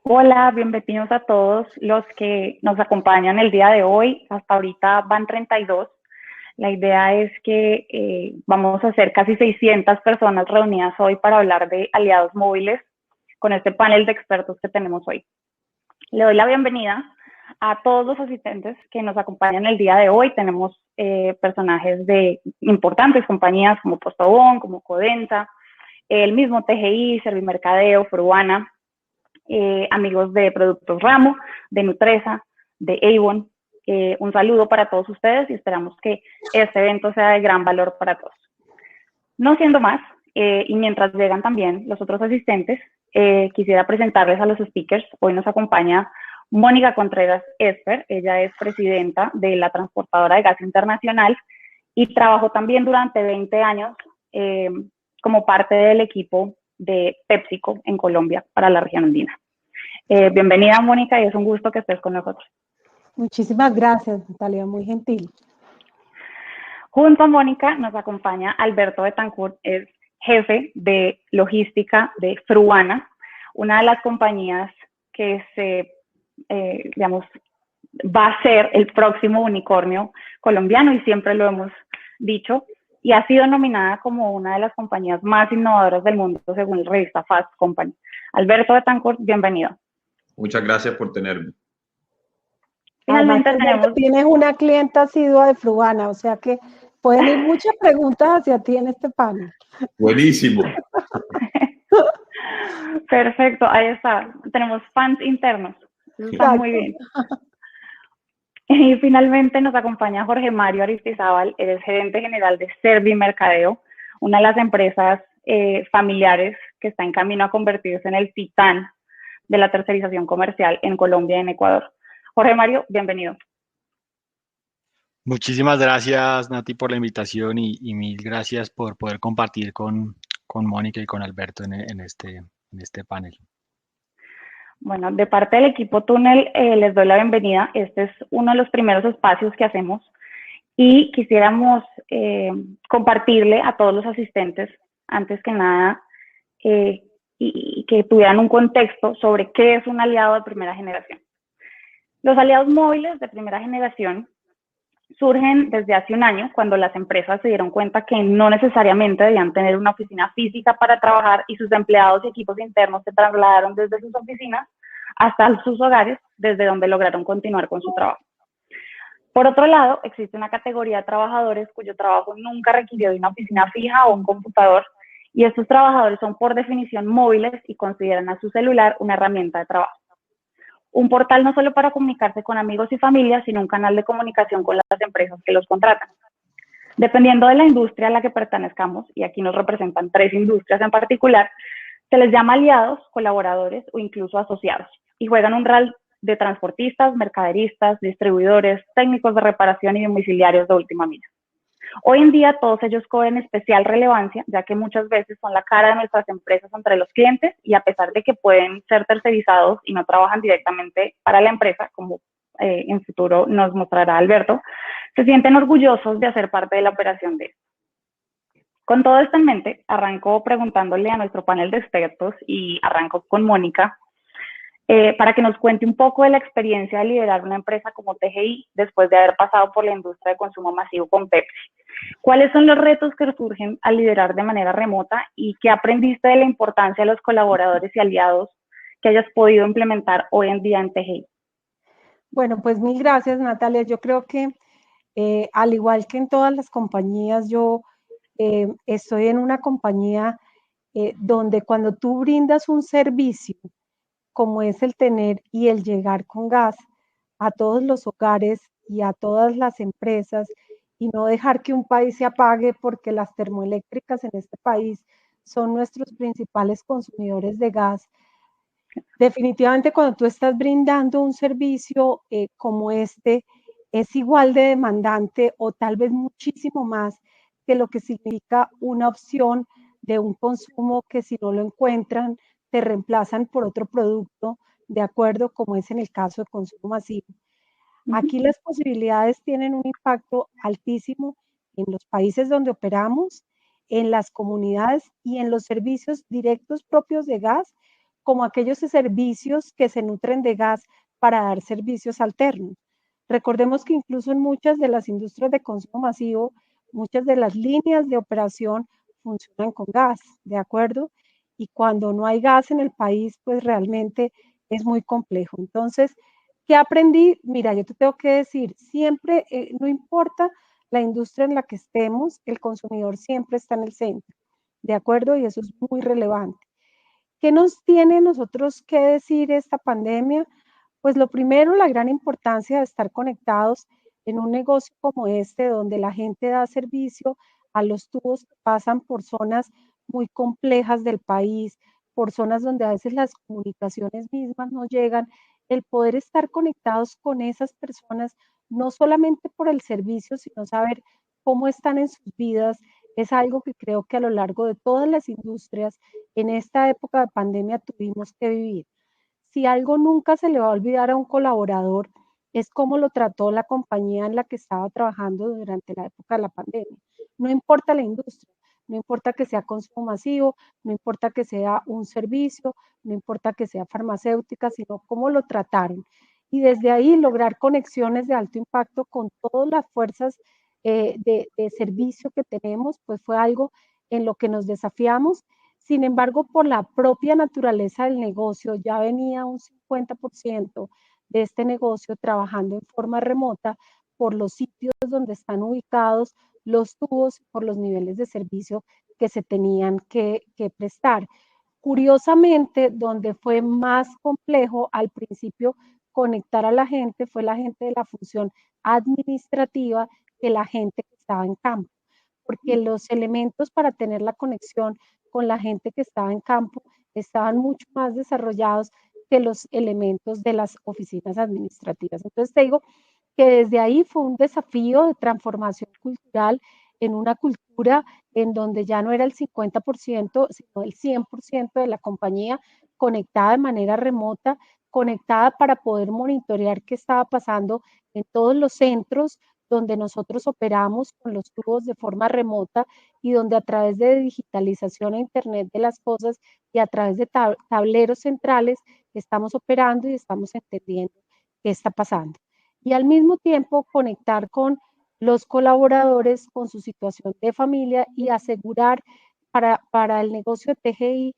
Hola, bienvenidos a todos los que nos acompañan el día de hoy. Hasta ahorita van 32. La idea es que vamos a ser casi 600 personas reunidas hoy para hablar de aliados móviles con este panel de expertos que tenemos hoy. Le doy la bienvenida a todos los asistentes que nos acompañan el día de hoy. Tenemos personajes de importantes compañías como Postobón, como Codensa, el mismo TGI, Servimercadeo, Fruana, amigos de Productos Ramo, de Nutresa, de Avon. Un saludo para todos ustedes y esperamos que este evento sea de gran valor para todos. No siendo más, y mientras llegan también los otros asistentes, quisiera presentarles a los speakers. Hoy nos acompaña Mónica Contreras Esper. Ella es presidenta de la Transportadora de Gas Internacional y trabajó también durante 20 años como parte del equipo de PepsiCo en Colombia para la región andina. Bienvenida, Mónica, y es un gusto que estés con nosotros. Muchísimas gracias, Natalia, muy gentil. Junto a Mónica nos acompaña Alberto Betancourt, es jefe de logística de Fruana, una de las compañías que va a ser el próximo unicornio colombiano, y siempre lo hemos dicho, y ha sido nominada como una de las compañías más innovadoras del mundo según la revista Fast Company. Alberto Betancourt, bienvenido. Muchas gracias por tenerme. Finalmente tienes una clienta asidua de Fruana, o sea que pueden ir muchas preguntas hacia ti en este panel. Buenísimo. Perfecto, ahí está. Tenemos fans internos. Eso está muy bien. Y finalmente nos acompaña Jorge Mario Aristizábal, eres gerente general de Servimercadeo, una de las empresas familiares que está en camino a convertirse en el titán de la tercerización comercial en Colombia y en Ecuador. Jorge Mario, bienvenido. Muchísimas gracias, Nati, por la invitación y mil gracias por poder compartir con Mónica y con Alberto en este panel. Bueno, de parte del equipo Túnel les doy la bienvenida. Este es uno de los primeros espacios que hacemos y quisiéramos compartirle a todos los asistentes, antes que nada, y que tuvieran un contexto sobre qué es un aliado de primera generación. Los aliados móviles de primera generación surgen desde hace un año, cuando las empresas se dieron cuenta que no necesariamente debían tener una oficina física para trabajar y sus empleados y equipos internos se trasladaron desde sus oficinas hasta sus hogares, desde donde lograron continuar con su trabajo. Por otro lado, existe una categoría de trabajadores cuyo trabajo nunca requirió de una oficina fija o un computador, y estos trabajadores son por definición móviles y consideran a su celular una herramienta de trabajo. Un portal no solo para comunicarse con amigos y familias, sino un canal de comunicación con las empresas que los contratan. Dependiendo de la industria a la que pertenezcamos, y aquí nos representan 3 industrias en particular, se les llama aliados, colaboradores o incluso asociados, y juegan un rol de transportistas, mercaderistas, distribuidores, técnicos de reparación y domiciliarios de última milla. Hoy en día todos ellos cobran especial relevancia, ya que muchas veces son la cara de nuestras empresas entre los clientes, y a pesar de que pueden ser tercerizados y no trabajan directamente para la empresa, como en futuro nos mostrará Alberto, se sienten orgullosos de hacer parte de la operación de esto. Con todo esto en mente, arranco preguntándole a nuestro panel de expertos, y arranco con Mónica, para que nos cuente un poco de la experiencia de liderar una empresa como TGI después de haber pasado por la industria de consumo masivo con Pepsi. ¿Cuáles son los retos que surgen al liderar de manera remota y qué aprendiste de la importancia de los colaboradores y aliados que hayas podido implementar hoy en día en TGI? Bueno, pues mil gracias, Natalia. Yo creo que al igual que en todas las compañías, yo estoy en una compañía donde cuando tú brindas un servicio, como es el tener y el llegar con gas a todos los hogares y a todas las empresas, y no dejar que un país se apague, porque las termoeléctricas en este país son nuestros principales consumidores de gas. Definitivamente cuando tú estás brindando un servicio como este, es igual de demandante o tal vez muchísimo más que lo que significa una opción de un consumo que, si no lo encuentran, te reemplazan por otro producto, de acuerdo, como es en el caso de consumo masivo. Aquí las posibilidades tienen un impacto altísimo en los países donde operamos, en las comunidades y en los servicios directos propios de gas, como aquellos servicios que se nutren de gas para dar servicios alternos. Recordemos que incluso en muchas de las industrias de consumo masivo, muchas de las líneas de operación funcionan con gas, ¿de acuerdo? Y cuando no hay gas en el país, pues realmente es muy complejo. Entonces, ¿qué aprendí? Mira, yo te tengo que decir, siempre, no importa la industria en la que estemos, el consumidor siempre está en el centro, ¿de acuerdo? Y eso es muy relevante. ¿Qué nos tiene nosotros que decir esta pandemia? Pues lo primero, la gran importancia de estar conectados en un negocio como este, donde la gente da servicio a los tubos que pasan por zonas muy complejas del país, por zonas donde a veces las comunicaciones mismas no llegan, el poder estar conectados con esas personas, no solamente por el servicio, sino saber cómo están en sus vidas, es algo que creo que a lo largo de todas las industrias en esta época de pandemia tuvimos que vivir. Si algo nunca se le va a olvidar a un colaborador, es cómo lo trató la compañía en la que estaba trabajando durante la época de la pandemia. No importa la industria, no importa que sea consumo masivo, no importa que sea un servicio, no importa que sea farmacéutica, sino cómo lo trataron. Y desde ahí lograr conexiones de alto impacto con todas las fuerzas de servicio que tenemos, pues fue algo en lo que nos desafiamos. Sin embargo, por la propia naturaleza del negocio, ya venía un 50% de este negocio trabajando en forma remota por los sitios donde están ubicados los tubos, por los niveles de servicio que se tenían que prestar. Curiosamente, donde fue más complejo al principio conectar a la gente fue la gente de la función administrativa que la gente que estaba en campo, porque los elementos para tener la conexión con la gente que estaba en campo estaban mucho más desarrollados que los elementos de las oficinas administrativas. Entonces te digo que desde ahí fue un desafío de transformación cultural en una cultura en donde ya no era el 50%, sino el 100% de la compañía conectada de manera remota, conectada para poder monitorear qué estaba pasando en todos los centros donde nosotros operamos con los tubos de forma remota y donde a través de digitalización e Internet de las cosas y a través de tableros centrales estamos operando y estamos entendiendo qué está pasando. Y al mismo tiempo conectar con los colaboradores, con su situación de familia y asegurar para el negocio de TGI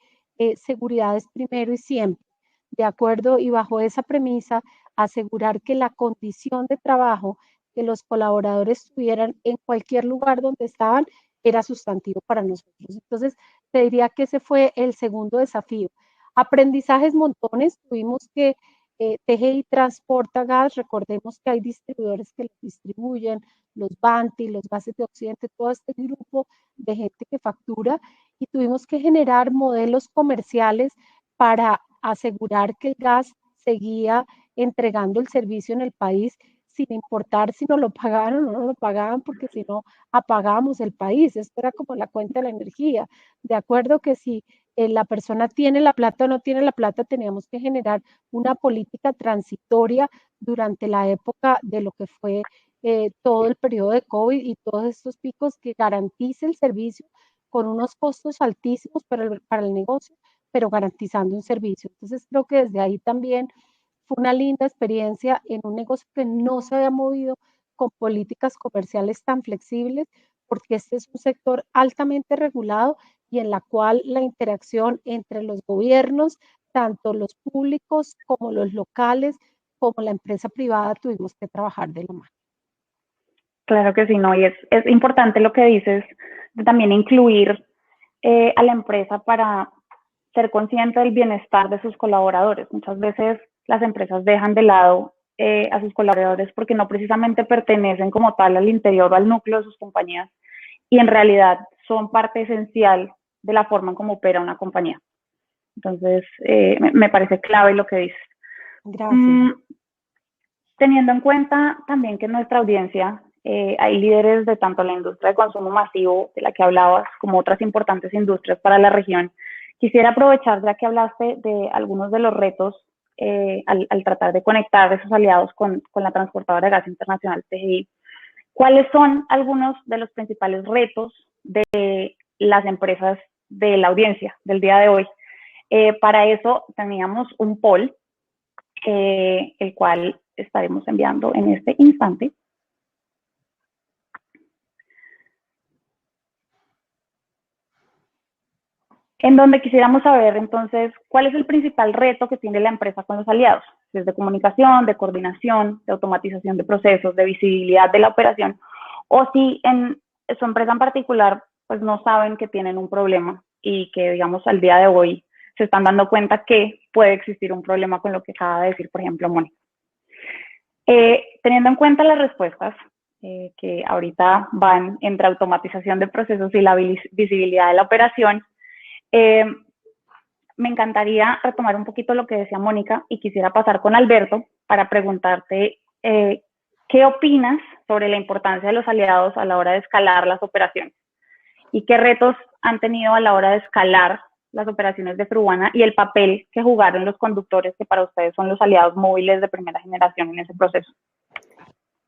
seguridad es primero y siempre. De acuerdo y bajo esa premisa, asegurar que la condición de trabajo que los colaboradores tuvieran en cualquier lugar donde estaban era sustantivo para nosotros. Entonces, te diría que ese fue el segundo desafío. Aprendizajes montones, tuvimos que TGI transporta gas, recordemos que hay distribuidores que los distribuyen, los Banti, los gases de Occidente, todo este grupo de gente que factura y tuvimos que generar modelos comerciales para asegurar que el gas seguía entregando el servicio en el país sin importar si nos lo pagaban o no nos lo pagaban, porque si no apagábamos el país. Esto era como la cuenta de la energía. De acuerdo que si la persona tiene la plata o no tiene la plata, teníamos que generar una política transitoria durante la época de lo que fue todo el periodo de COVID y todos estos picos que garantice el servicio con unos costos altísimos para el negocio, pero garantizando un servicio. Entonces creo que desde ahí también fue una linda experiencia en un negocio que no se había movido con políticas comerciales tan flexibles, porque este es un sector altamente regulado y en la cual la interacción entre los gobiernos, tanto los públicos como los locales, como la empresa privada, tuvimos que trabajar de la mano. Claro que sí, no, y es importante lo que dices, de también incluir a la empresa para ser consciente del bienestar de sus colaboradores. Muchas veces las empresas dejan de lado a sus colaboradores porque no precisamente pertenecen como tal al interior o al núcleo de sus compañías y en realidad son parte esencial de la forma en cómo opera una compañía. Entonces, me parece clave lo que dices. Gracias. Teniendo en cuenta también que en nuestra audiencia hay líderes de tanto la industria de consumo masivo, de la que hablabas, como otras importantes industrias para la región, quisiera aprovechar, ya que hablaste de algunos de los retos al tratar de conectar a esos aliados con la transportadora de gas internacional TGI. ¿Cuáles son algunos de los principales retos de las empresas de la audiencia del día de hoy Para eso teníamos un poll, el cual estaremos enviando en este instante. En donde quisiéramos saber, entonces, cuál es el principal reto que tiene la empresa con los aliados, si es de comunicación, de coordinación, de automatización de procesos, de visibilidad de la operación, o si en su empresa en particular, pues no saben que tienen un problema y que, digamos, al día de hoy se están dando cuenta que puede existir un problema con lo que acaba de decir, por ejemplo, Mónica. Teniendo en cuenta las respuestas, que ahorita van entre automatización de procesos y la visibilidad de la operación, me encantaría retomar un poquito lo que decía Mónica y quisiera pasar con Alberto para preguntarte qué opinas sobre la importancia de los aliados a la hora de escalar las operaciones y qué retos han tenido a la hora de escalar las operaciones de Fruana y el papel que jugaron los conductores, que para ustedes son los aliados móviles de primera generación en ese proceso.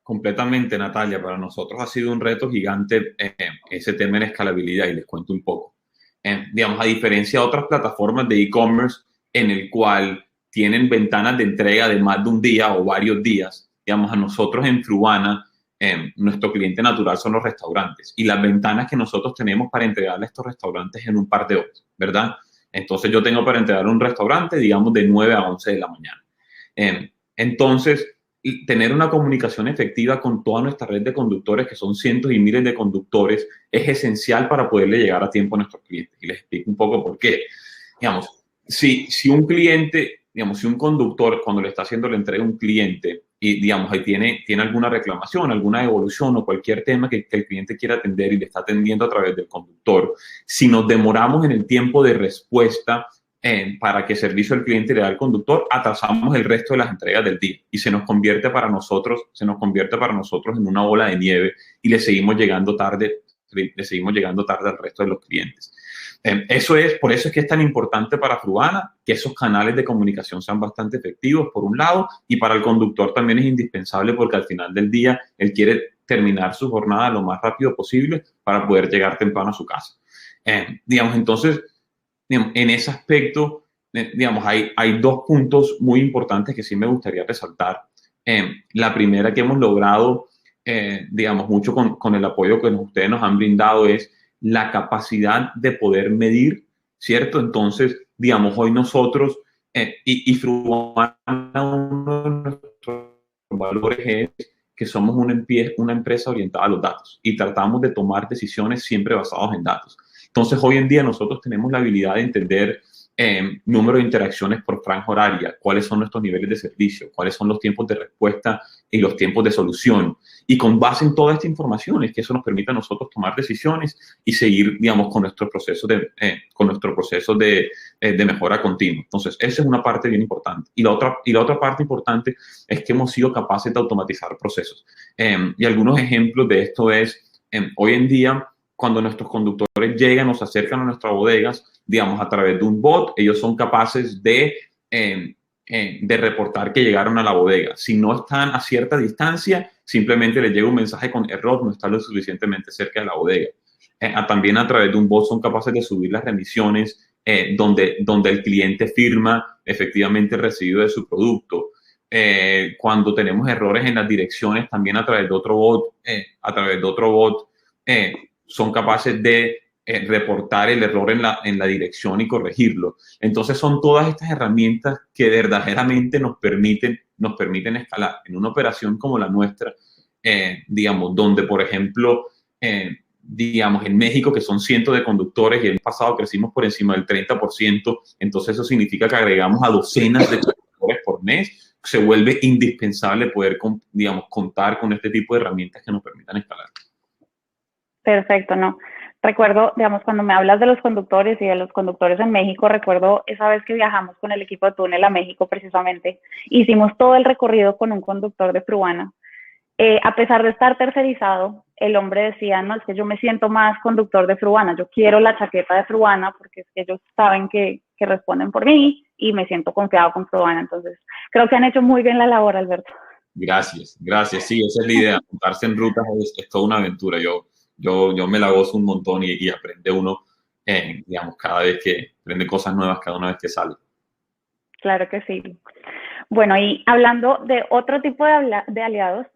Completamente, Natalia. Para nosotros ha sido un reto gigante ese tema de escalabilidad, y les cuento un poco. Digamos, a diferencia de otras plataformas de e-commerce en el cual tienen ventanas de entrega de más de un día o varios días, digamos, a nosotros en Fruana, nuestro cliente natural son los restaurantes y las ventanas que nosotros tenemos para entregarle a estos restaurantes en un par de horas, ¿verdad? Entonces yo tengo para entregar un restaurante, digamos, de 9 a 11 de la mañana. Entonces, tener una comunicación efectiva con toda nuestra red de conductores, que son cientos y miles de conductores, es esencial para poderle llegar a tiempo a nuestros clientes. Y les explico un poco por qué. Digamos, si un cliente, digamos, si un conductor, cuando le está haciendo la entrega a un cliente y, digamos, ahí tiene alguna reclamación, alguna devolución o cualquier tema que el cliente quiera atender y le está atendiendo a través del conductor, si nos demoramos en el tiempo de respuesta para que servicio al cliente le da al conductor, atrasamos el resto de las entregas del día y se nos convierte para nosotros en una bola de nieve y le seguimos llegando tarde al resto de los clientes. Por eso es que es tan importante para Fruana que esos canales de comunicación sean bastante efectivos, por un lado, y para el conductor también es indispensable porque al final del día él quiere terminar su jornada lo más rápido posible para poder llegar temprano a su casa. Entonces, en ese aspecto, digamos, hay dos puntos muy importantes que sí me gustaría resaltar. La primera que hemos logrado, digamos, mucho con el apoyo que ustedes nos han brindado es la capacidad de poder medir, ¿cierto? Entonces, digamos, hoy nosotros, y Fruana, uno de nuestros valores es que somos una empresa orientada a los datos y tratamos de tomar decisiones siempre basadas en datos. Entonces, hoy en día nosotros tenemos la habilidad de entender número de interacciones por franja horaria, cuáles son nuestros niveles de servicio, cuáles son los tiempos de respuesta y los tiempos de solución. Y con base en toda esta información es que eso nos permite a nosotros tomar decisiones y seguir, digamos, con nuestro proceso de mejora continua. Entonces, esa es una parte bien importante. Y la otra parte importante es que hemos sido capaces de automatizar procesos. Y algunos ejemplos de esto es, hoy en día, cuando nuestros conductores llegan o se acercan a nuestras bodegas, digamos, a través de un bot, ellos son capaces de reportar que llegaron a la bodega. Si no están a cierta distancia, simplemente les llega un mensaje con error, no está lo suficientemente cerca de la bodega. También a través de un bot son capaces de subir las remisiones donde el cliente firma efectivamente el recibido de su producto. Cuando tenemos errores en las direcciones, también a través de otro bot, son capaces de reportar el error en la dirección y corregirlo. Entonces son todas estas herramientas que verdaderamente nos permiten escalar. En una operación como la nuestra, digamos, donde por ejemplo, digamos, en México, que son cientos de conductores y el pasado crecimos por encima del 30%, entonces eso significa que agregamos a docenas de conductores por mes. Se vuelve indispensable poder, digamos, contar con este tipo de herramientas que nos permitan escalar. Perfecto, ¿no? Recuerdo, digamos, cuando me hablas de los conductores y de los conductores en México, recuerdo esa vez que viajamos con el equipo de Túnel a México precisamente. Hicimos todo el recorrido con un conductor de Fruana. A pesar de estar tercerizado, el hombre decía, no, es que yo me siento más conductor de Fruana, yo quiero la chaqueta de Fruana porque es que ellos saben que responden por mí y me siento confiado con Fruana. Entonces, creo que han hecho muy bien la labor, Alberto. Gracias. Sí, esa es la idea. Montarse en rutas es toda una aventura. Yo me la gozo un montón y aprende uno digamos, cada vez que aprende cosas nuevas, cada una vez que sale. Claro que sí. Bueno, y hablando de otro tipo de aliados,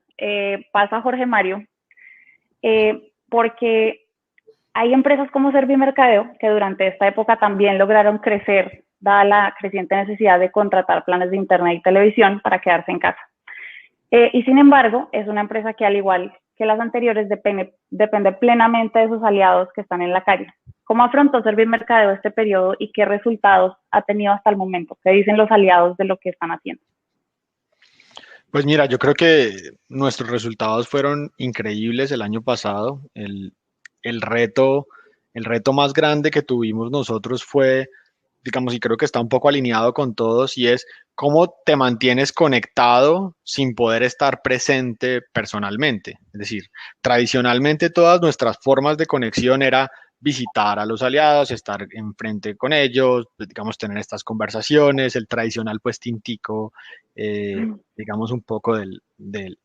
pasa Jorge Mario, porque hay empresas como Servimercadeo que durante esta época también lograron crecer, dada la creciente necesidad de contratar planes de internet y televisión para quedarse en casa. Y sin embargo, es una empresa que, al igual que las anteriores, depende plenamente de sus aliados que están en la calle. ¿Cómo afrontó Servimercadeo este periodo y qué resultados ha tenido hasta el momento? ¿Qué dicen los aliados de lo que están haciendo? Pues mira, yo creo que nuestros resultados fueron increíbles el año pasado. El reto, el reto más grande que tuvimos nosotros fue, digamos, y creo que está un poco alineado con todos, y es cómo te mantienes conectado sin poder estar presente personalmente. Es decir, tradicionalmente todas nuestras formas de conexión era visitar a los aliados, estar enfrente con ellos, pues, digamos, tener estas conversaciones, el tradicional pues tintico, digamos, un poco de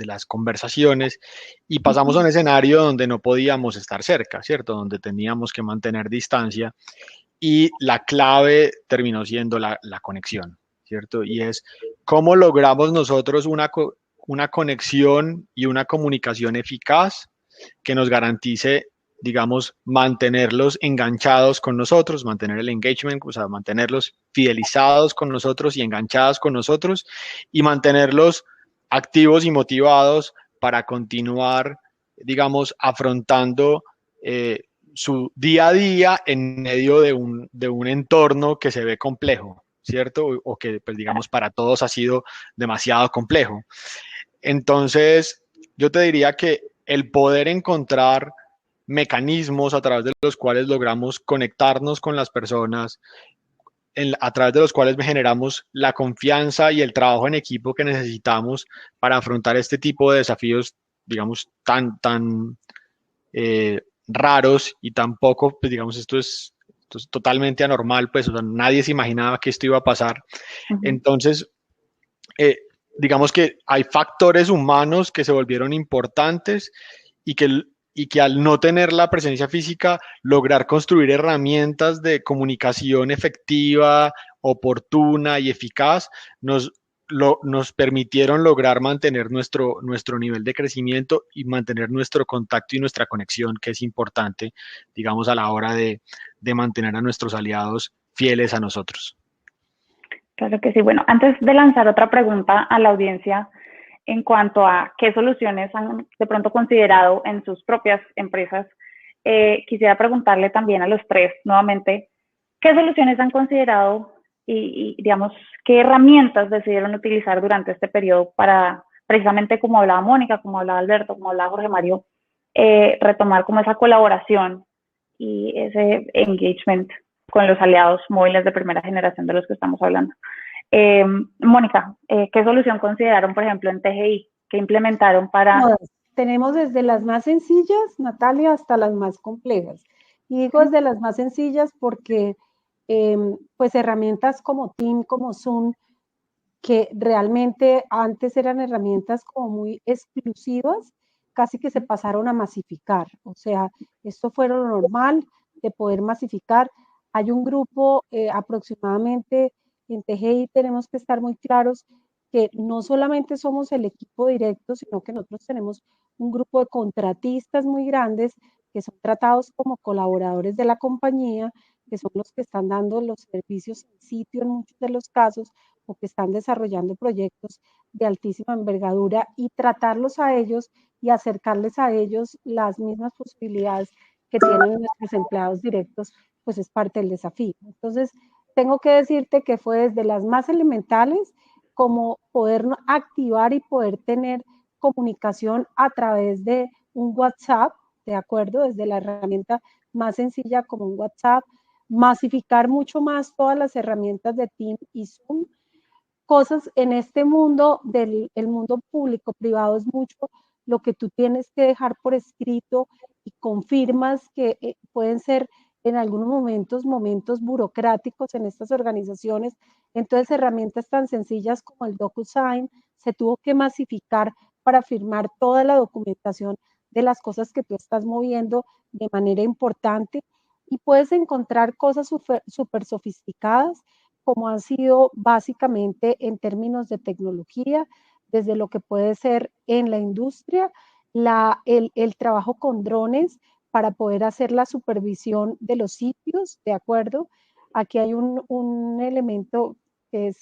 las conversaciones, y pasamos a un escenario donde no podíamos estar cerca, ¿cierto? Donde teníamos que mantener distancia y la clave terminó siendo la conexión, ¿cierto? Y es cómo logramos nosotros una conexión y una comunicación eficaz que nos garantice, digamos, mantenerlos enganchados con nosotros, mantener el engagement, o sea, mantenerlos fidelizados con nosotros y enganchados con nosotros, y mantenerlos activos y motivados para continuar, digamos, afrontando su día a día en medio de un entorno que se ve complejo, ¿cierto? O que, pues, digamos, para todos ha sido demasiado complejo. Entonces, yo te diría que el poder encontrar mecanismos a través de los cuales logramos conectarnos con las personas, a través de los cuales generamos la confianza y el trabajo en equipo que necesitamos para afrontar este tipo de desafíos, digamos, tan raros, y tampoco, pues digamos, esto es totalmente anormal, pues, o sea, nadie se imaginaba que esto iba a pasar. Entonces, eh, digamos que hay factores humanos que se volvieron importantes y que al no tener la presencia física, lograr construir herramientas de comunicación efectiva, oportuna y eficaz nos permitieron lograr mantener nuestro nivel de crecimiento y mantener nuestro contacto y nuestra conexión, que es importante, digamos, a la hora de mantener a nuestros aliados fieles a nosotros. Claro que sí. Bueno, antes de lanzar otra pregunta a la audiencia en cuanto a qué soluciones han de pronto considerado en sus propias empresas, quisiera preguntarle también a los tres nuevamente, ¿qué soluciones han considerado digamos, qué herramientas decidieron utilizar durante este periodo para, precisamente como hablaba Mónica, como hablaba Alberto, como hablaba Jorge Mario, retomar como esa colaboración y ese engagement con los aliados móviles de primera generación de los que estamos hablando? Mónica, ¿qué solución consideraron, por ejemplo, en TGI? ¿Qué implementaron para...? Tenemos desde las más sencillas, Natalia, hasta las más complejas. Y digo desde las más sencillas porque pues herramientas como Team, como Zoom, que realmente antes eran herramientas como muy exclusivas, casi que se pasaron a masificar. O sea, esto fue lo normal de poder masificar. Hay un grupo aproximadamente en TGI, tenemos que estar muy claros que no solamente somos el equipo directo, sino que nosotros tenemos un grupo de contratistas muy grandes que son tratados como colaboradores de la compañía, que son los que están dando los servicios en sitio en muchos de los casos, o que están desarrollando proyectos de altísima envergadura, y tratarlos a ellos y acercarles a ellos las mismas posibilidades que tienen nuestros empleados directos, pues es parte del desafío. Entonces, tengo que decirte que fue desde las más elementales, como poder activar y poder tener comunicación a través de un WhatsApp, ¿de acuerdo? Desde la herramienta más sencilla como un WhatsApp, masificar mucho más todas las herramientas de Team y Zoom. Cosas en este mundo, el mundo público-privado, es mucho lo que tú tienes que dejar por escrito y confirmas que pueden ser en algunos momentos burocráticos en estas organizaciones. Entonces, herramientas tan sencillas como el DocuSign se tuvo que masificar para firmar toda la documentación de las cosas que tú estás moviendo de manera importante. y puedes encontrar cosas súper sofisticadas, como han sido básicamente en términos de tecnología, desde lo que puede ser en la industria, el trabajo con drones para poder hacer la supervisión de los sitios, ¿de acuerdo? Aquí hay un elemento que es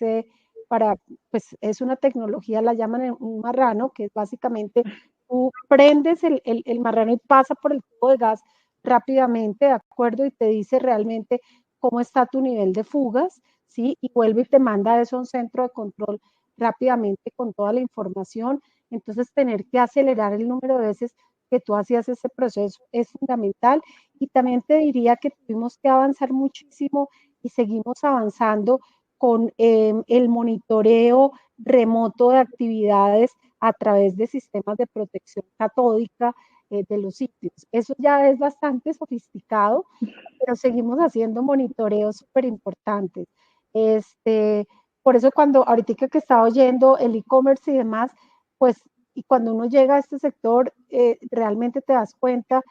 pues es una tecnología, la llaman un marrano, que es básicamente tú prendes el marrano y pasa por el tubo de gas rápidamente, ¿de acuerdo? Y te dice realmente cómo está tu nivel de fugas, ¿sí? Y vuelve y te manda eso a un centro de control rápidamente con toda la información. Entonces, tener que acelerar el número de veces que tú hacías ese proceso es fundamental. Y también te diría que tuvimos que avanzar muchísimo y seguimos avanzando con el monitoreo remoto de actividades a través de sistemas de protección catódica de los sitios. Eso ya es bastante sofisticado, pero seguimos haciendo monitoreos súper importantes. Por eso cuando ahorita que estaba oyendo el e-commerce y demás, pues y cuando uno llega a este sector, realmente te das cuenta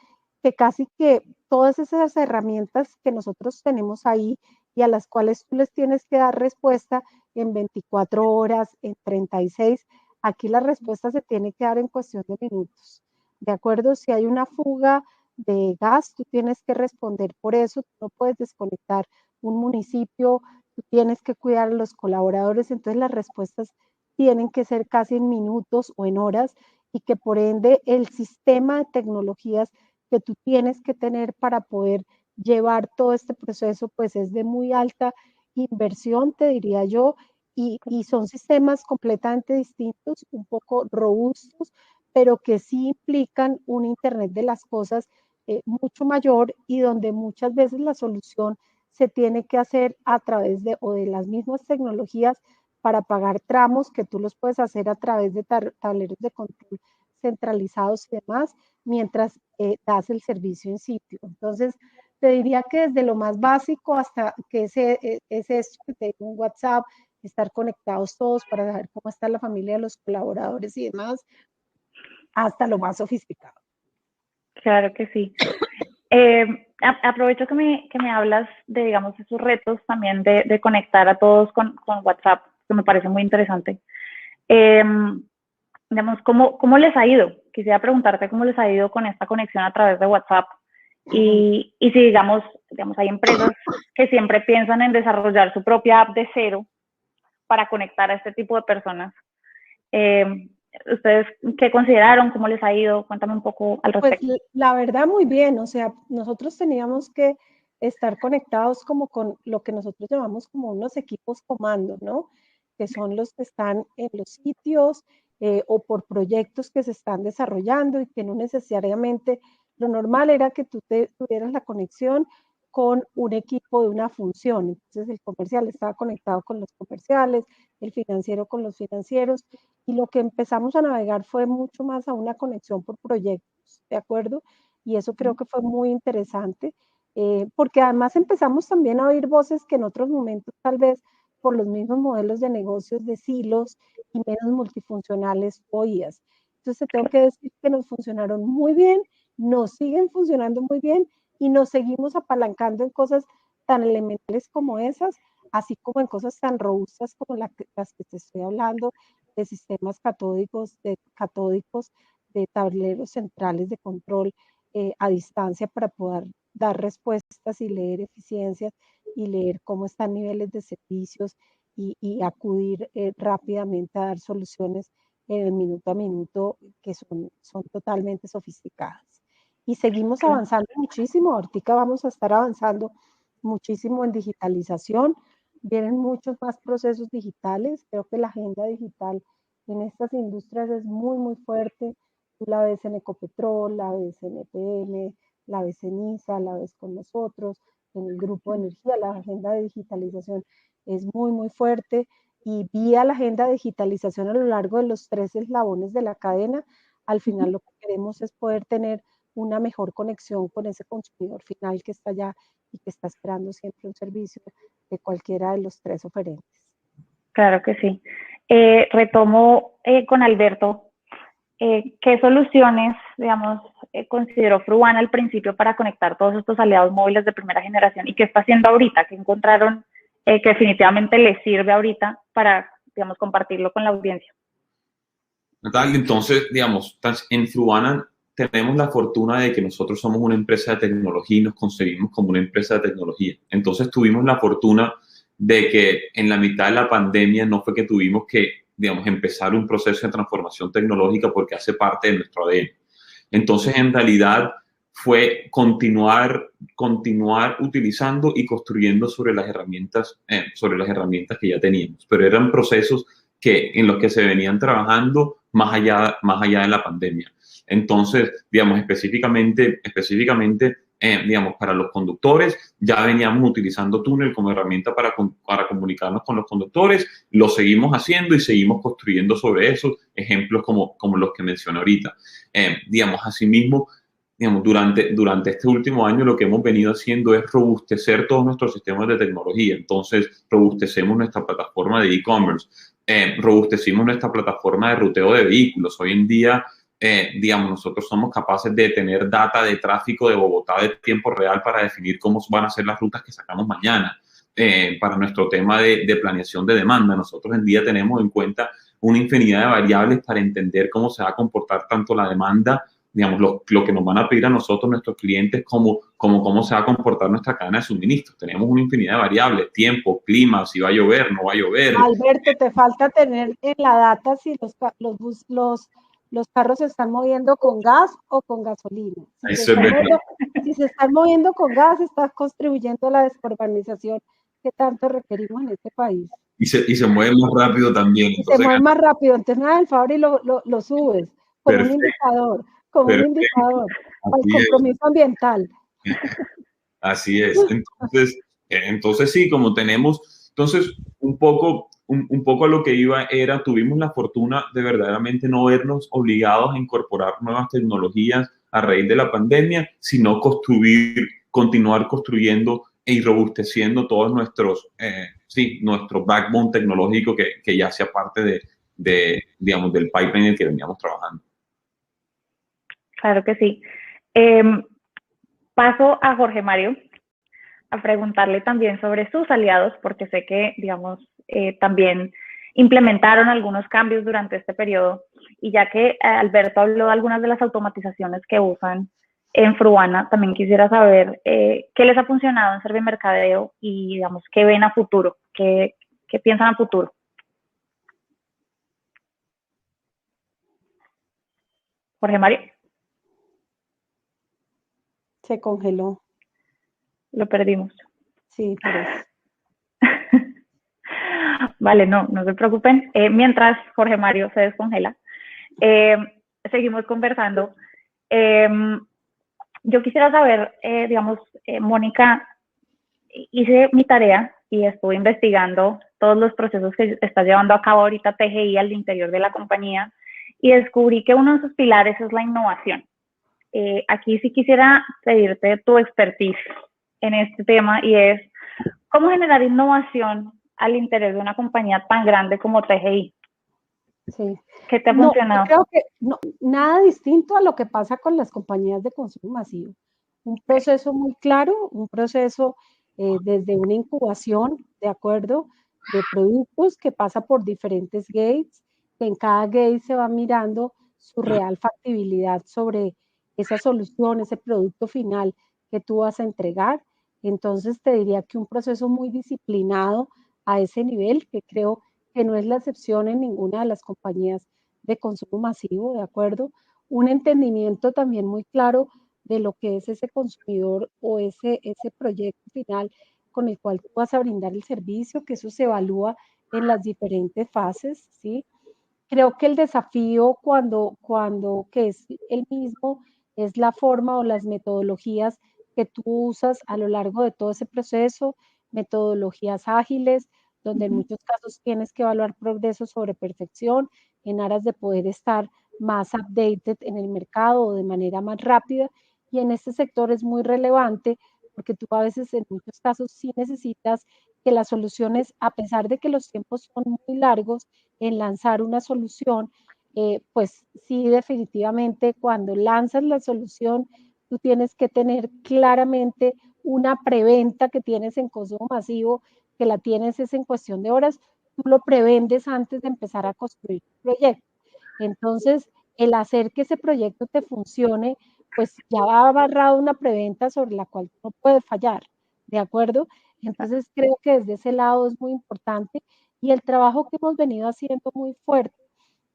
que casi que todas esas herramientas que nosotros tenemos ahí y a las cuales tú les tienes que dar respuesta en 24 horas, en 36, aquí la respuesta se tiene que dar en cuestión de minutos. ¿De acuerdo? Si hay una fuga de gas, tú tienes que responder por eso, tú no puedes desconectar un municipio, tú tienes que cuidar a los colaboradores, entonces las respuestas tienen que ser casi en minutos o en horas y que por ende el sistema de tecnologías que tú tienes que tener para poder llevar todo este proceso pues es de muy alta inversión, te diría yo, y son sistemas completamente distintos, un poco robustos, pero que sí implican un Internet de las cosas mucho mayor y donde muchas veces la solución se tiene que hacer a través de o de las mismas tecnologías para pagar tramos que tú los puedes hacer a través de tableros de control centralizados y demás, mientras das el servicio en sitio. Entonces, te diría que desde lo más básico hasta que es esto que te digo, un WhatsApp, estar conectados todos para saber cómo está la familia de los colaboradores y demás, hasta lo más sofisticado. Claro que sí. Aprovecho que me hablas de, digamos, esos retos también de conectar a todos con WhatsApp, que me parece muy interesante. Digamos, ¿cómo les ha ido? Quisiera preguntarte cómo les ha ido con esta conexión a través de WhatsApp. Y si, digamos, hay empresas que siempre piensan en desarrollar su propia app de cero para conectar a este tipo de personas. ¿Ustedes qué consideraron? ¿Cómo les ha ido? Cuéntame un poco al respecto. Pues la verdad muy bien, o sea, nosotros teníamos que estar conectados como con lo que nosotros llamamos como unos equipos comando, ¿no? Que son los que están en los sitios o por proyectos que se están desarrollando y que no necesariamente lo normal era que tú tuvieras la conexión con un equipo de una función. Entonces el comercial estaba conectado con los comerciales, el financiero con los financieros y lo que empezamos a navegar fue mucho más a una conexión por proyectos, ¿de acuerdo? Y eso creo que fue muy interesante, porque además empezamos también a oír voces que en otros momentos tal vez por los mismos modelos de negocios de silos y menos multifuncionales oías. Entonces tengo que decir que nos funcionaron muy bien, nos siguen funcionando muy bien y nos seguimos apalancando en cosas tan elementales como esas, así como en cosas tan robustas como las que te estoy hablando, de sistemas catódicos, de tableros centrales de control a distancia para poder dar respuestas y leer eficiencias y leer cómo están niveles de servicios y acudir rápidamente a dar soluciones en el minuto a minuto que son totalmente sofisticadas. Y seguimos avanzando muchísimo, ahorita vamos a estar avanzando muchísimo en digitalización, vienen muchos más procesos digitales, creo que la agenda digital en estas industrias es muy, muy fuerte, tú la ves en Ecopetrol, la ves en EPM, la ves en ISA, la ves con nosotros, en el grupo de energía, la agenda de digitalización es muy, muy fuerte y vía la agenda de digitalización a lo largo de los 3 eslabones de la cadena, al final lo que queremos es poder tener una mejor conexión con ese consumidor final que está allá y que está esperando siempre un servicio de cualquiera de los 3 oferentes. Claro que sí. Retomo con Alberto. ¿qué soluciones, digamos, consideró Fruana al principio para conectar todos estos aliados móviles de primera generación y qué está haciendo ahorita? ¿Qué encontraron que definitivamente les sirve ahorita para, digamos, compartirlo con la audiencia? Natalia, entonces, digamos, en Fruana tenemos la fortuna de que nosotros somos una empresa de tecnología y nos concebimos como una empresa de tecnología. Entonces tuvimos la fortuna de que en la mitad de la pandemia no fue que tuvimos que, digamos, empezar un proceso de transformación tecnológica porque hace parte de nuestro ADN. Entonces, en realidad, fue continuar utilizando y construyendo sobre las herramientas que ya teníamos. Pero eran procesos en los que se venían trabajando más allá de la pandemia. Entonces, digamos, específicamente digamos, para los conductores, ya veníamos utilizando Túnel como herramienta para comunicarnos con los conductores, lo seguimos haciendo y seguimos construyendo sobre esos ejemplos como los que mencioné ahorita. Digamos, asimismo, digamos, durante este último año lo que hemos venido haciendo es robustecer todos nuestros sistemas de tecnología. Entonces, robustecemos nuestra plataforma de e-commerce, robustecimos nuestra plataforma de ruteo de vehículos. Hoy en día, digamos, nosotros somos capaces de tener data de tráfico de Bogotá de tiempo real para definir cómo van a ser las rutas que sacamos mañana. Para nuestro tema de planeación de demanda, nosotros en día tenemos en cuenta una infinidad de variables para entender cómo se va a comportar tanto la demanda, digamos, lo que nos van a pedir a nosotros, nuestros clientes, como cómo se va a comportar nuestra cadena de suministros. Tenemos una infinidad de variables, tiempo, clima, si va a llover, no va a llover. Alberto, te falta tener en la data si los carros se están moviendo con gas o con gasolina. Si se están moviendo con gas, estás contribuyendo a la descarbonización que tanto requerimos en este país. Y se mueve más rápido también. Entonces, se mueve más rápido, entonces me das el favor y lo subes como un indicador, para el compromiso ambiental. Así es. Entonces sí, como tenemos, entonces un poco a lo que iba era, tuvimos la fortuna de verdaderamente no vernos obligados a incorporar nuevas tecnologías a raíz de la pandemia, sino continuar construyendo y robusteciendo todos nuestro backbone tecnológico que ya sea parte digamos, del pipeline en el que veníamos trabajando. Claro que sí. Paso a Jorge Mario a preguntarle también sobre sus aliados, porque sé que, digamos, también implementaron algunos cambios durante este periodo. Y ya que Alberto habló de algunas de las automatizaciones que usan en Fruana, también quisiera saber qué les ha funcionado en Servimercadeo y, digamos, qué ven a futuro, qué piensan a futuro. Jorge Mario. Se congeló. Lo perdimos. Sí, por eso. Vale, no se preocupen. Mientras Jorge Mario se descongela, seguimos conversando. Yo quisiera saber, digamos, Mónica, hice mi tarea y estuve investigando todos los procesos que está llevando a cabo ahorita TGI al interior de la compañía y descubrí que uno de sus pilares es la innovación. Aquí sí quisiera pedirte tu expertise en este tema y es cómo generar innovación al interior de una compañía tan grande como TGI. Sí. ¿Qué te ha funcionado? Creo que nada distinto a lo que pasa con las compañías de consumo masivo. Un proceso muy claro, un proceso desde una incubación, ¿de acuerdo?, de productos que pasa por diferentes gates, que en cada gate se va mirando su real factibilidad sobre esa solución, ese producto final que tú vas a entregar. Entonces te diría que un proceso muy disciplinado a ese nivel, que creo que no es la excepción en ninguna de las compañías de consumo masivo, ¿de acuerdo? Un entendimiento también muy claro de lo que es ese consumidor o ese proyecto final con el cual tú vas a brindar el servicio, que eso se evalúa en las diferentes fases, ¿sí? Creo que el desafío que es el mismo, es la forma o las metodologías que tú usas a lo largo de todo ese proceso, metodologías ágiles, donde en muchos casos tienes que evaluar progreso sobre perfección en aras de poder estar más updated en el mercado o de manera más rápida. Y en este sector es muy relevante porque tú a veces en muchos casos sí necesitas que las soluciones, a pesar de que los tiempos son muy largos en lanzar una solución, pues sí, definitivamente cuando lanzas la solución, tú tienes que tener claramente una preventa que tienes en consumo masivo, que la tienes es en cuestión de horas, tú lo prevendes antes de empezar a construir el proyecto. Entonces, el hacer que ese proyecto te funcione, pues ya va abarrado una preventa sobre la cual no puede fallar, ¿de acuerdo? Entonces, creo que desde ese lado es muy importante y el trabajo que hemos venido haciendo muy fuerte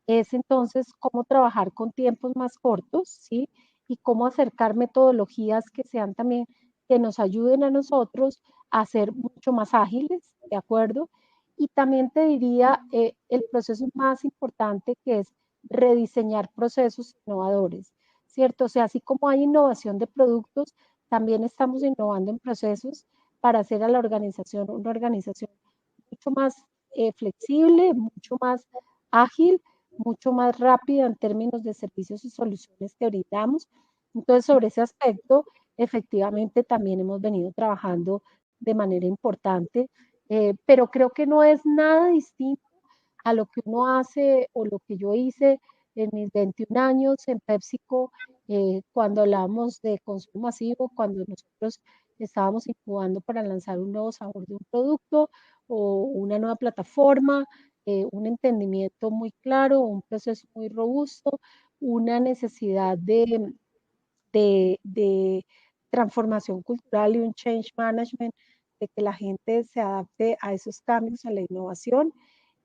es entonces cómo trabajar con tiempos más cortos, ¿sí? Y cómo acercar metodologías que sean también, que nos ayuden a nosotros a ser mucho más ágiles, ¿de acuerdo? Y también te diría el proceso más importante que es rediseñar procesos innovadores, ¿cierto? O sea, así como hay innovación de productos, también estamos innovando en procesos para hacer a la organización una organización mucho más flexible, mucho más ágil, mucho más rápida en términos de servicios y soluciones que brindamos. Entonces, sobre ese aspecto, efectivamente, también hemos venido trabajando de manera importante, pero creo que no es nada distinto a lo que uno hace o lo que yo hice en mis 21 años en PepsiCo, cuando hablábamos de consumo masivo, cuando nosotros estábamos incubando para lanzar un nuevo sabor de un producto o una nueva plataforma, un entendimiento muy claro, un proceso muy robusto, una necesidad de transformación cultural y un change management, de que la gente se adapte a esos cambios, a la innovación,